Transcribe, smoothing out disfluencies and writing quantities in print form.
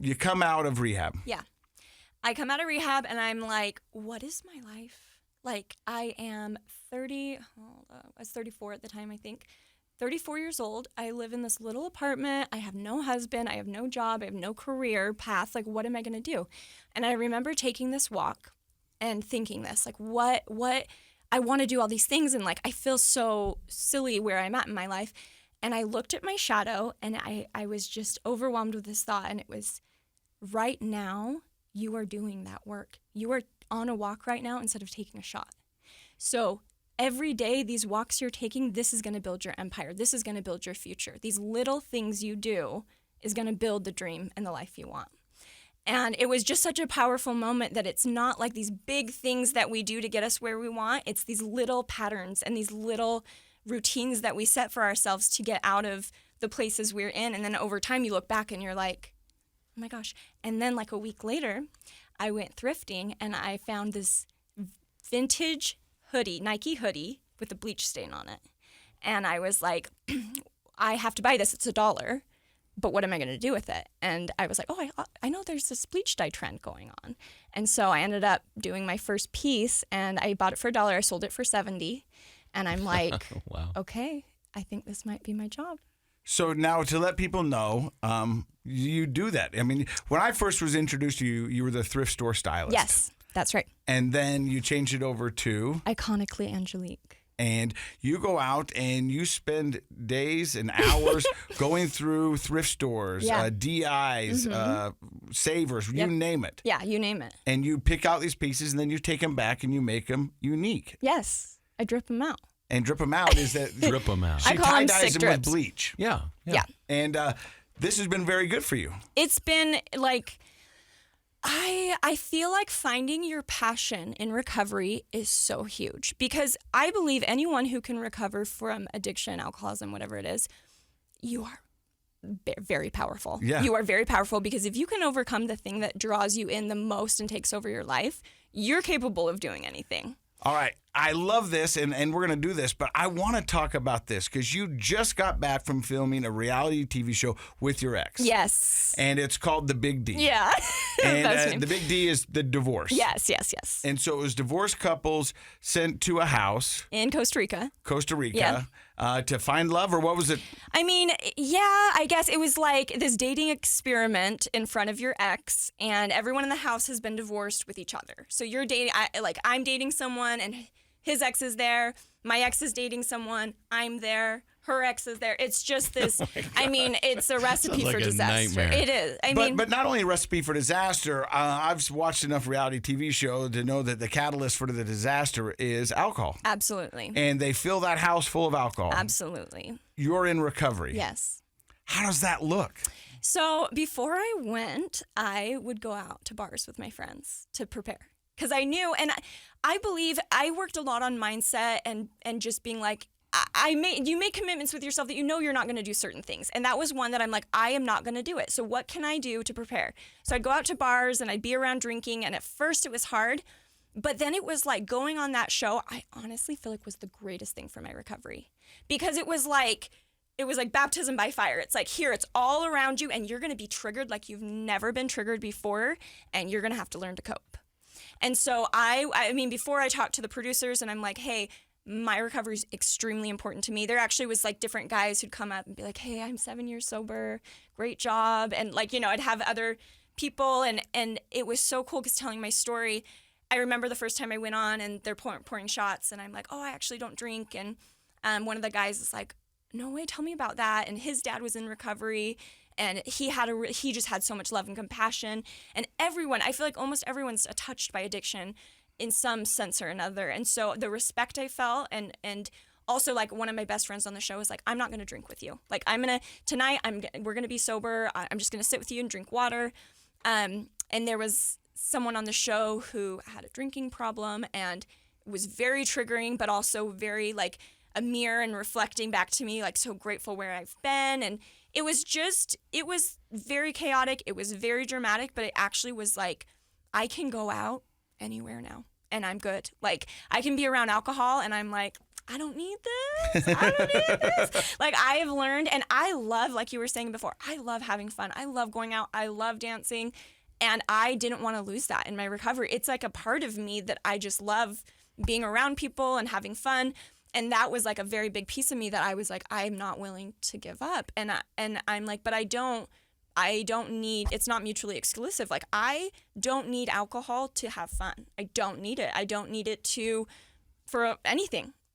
You come out of rehab. Yeah. I come out of rehab and I'm like, what is my life? Like, I am 30, I was 34 at the time, I think. 34 years old. I live in this little apartment. I have no husband. I have no job. I have no career path. Like, what am I going to do? And I remember taking this walk and thinking this, like, what, I want to do all these things. And like, I feel so silly where I'm at in my life. And I looked at my shadow and I was just overwhelmed with this thought. And it was, right now, you are doing that work. You are on a walk right now instead of taking a shot. So every day, these walks you're taking, this is going to build your empire. This is going to build your future. These little things you do is going to build the dream and the life you want. And it was just such a powerful moment that it's not like these big things that we do to get us where we want. It's these little patterns and these little routines that we set for ourselves to get out of the places we're in. And then over time, you look back and you're like, oh my gosh. And then like a week later, I went thrifting and I found this vintage hoodie, Nike hoodie with a bleach stain on it. And I was like, I have to buy this. It's $1. But what am I going to do with it? And I was like, oh, I know there's this bleach dye trend going on. And so I ended up doing my first piece and I bought it for $1. I sold it for $70. And I'm like, wow. Okay, I think this might be my job. So now to let people know, you do that. I mean, when I first was introduced to you, you were the thrift store stylist. Yes, that's right. And then you changed it over to? Iconically Angelique. And you go out and you spend days and hours going through thrift stores, DIs, savers, you name it. Yeah, you name it. And you pick out these pieces and then you take them back and you make them unique. Yes, I drip them out. And drip them out is that drip them out. She I call them tie-dyes sick them with drips. bleach. Yeah. And this has been very good for you. It's been like, I feel like finding your passion in recovery is so huge because I believe anyone who can recover from addiction, alcoholism, whatever it is, you are very powerful. Yeah. You are very powerful because if you can overcome the thing that draws you in the most and takes over your life, you're capable of doing anything. All right. I love this, and we're going to do this, but I want to talk about this because you just got back from filming a reality TV show with your ex. Yes. And it's called The Big D. Yeah. And the Big D is the divorce. Yes. And so it was divorced couples sent to a house. In Costa Rica. To find love, or what was it? I mean, yeah, I guess it was like this dating experiment in front of your ex, and everyone in the house has been divorced with each other. So you're dating, I'm dating someone, and his ex is there. My ex is dating someone. I'm there. Her ex is there. It's just this. I mean, it's a recipe Sounds like for a disaster. nightmare. It is. But not only a recipe for disaster. I've watched enough reality TV shows to know that the catalyst for the disaster is alcohol. Absolutely. And they fill that house full of alcohol. Absolutely. You're in recovery. Yes. How does that look? So before I went, I would go out to bars with my friends to prepare. Because I knew, and I believe I worked a lot on mindset and just being like, you make commitments with yourself that you know you're not going to do certain things. And that was one that I'm like, I am not going to do it. So what can I do to prepare? So I'd go out to bars and I'd be around drinking. And at first it was hard, but then it was like going on that show, I honestly feel like was the greatest thing for my recovery because it was like baptism by fire. It's like, here, it's all around you and you're going to be triggered like you've never been triggered before. And you're going to have to learn to cope. And so I mean, before I talked to the producers and I'm like, hey, my recovery is extremely important to me. There actually was like different guys who'd come up and be like, hey, I'm 7 years sober. Great job. And like, I'd have other people and it was so cool because telling my story, I remember the first time I went on and they're pouring shots and I'm like, oh, I actually don't drink. And one of the guys is like, no way, tell me about that. And his dad was in recovery. And he just had so much love and compassion. And everyone, I feel like almost everyone's touched by addiction in some sense or another. And so the respect I felt and also like one of my best friends on the show was like, I'm not going to drink with you. Like tonight we're going to be sober. I'm just going to sit with you and drink water. And there was someone on the show who had a drinking problem and it was very triggering, but also very like a mirror and reflecting back to me, like so grateful where I've been. And it was very chaotic. It was very dramatic, but it actually was like, I can go out anywhere now and I'm good. Like I can be around alcohol and I'm like, I don't need this. I don't need this. Like, I have learned, and I love, like you were saying before, I love having fun. I love going out. I love dancing. And I didn't want to lose that in my recovery. It's like a part of me that I just love being around people and having fun. And that was like a very big piece of me that I was like, I'm not willing to give up. And I'm like, but I don't need, it's not mutually exclusive. Like, I don't need alcohol to have fun. I don't need it. I don't need it for anything.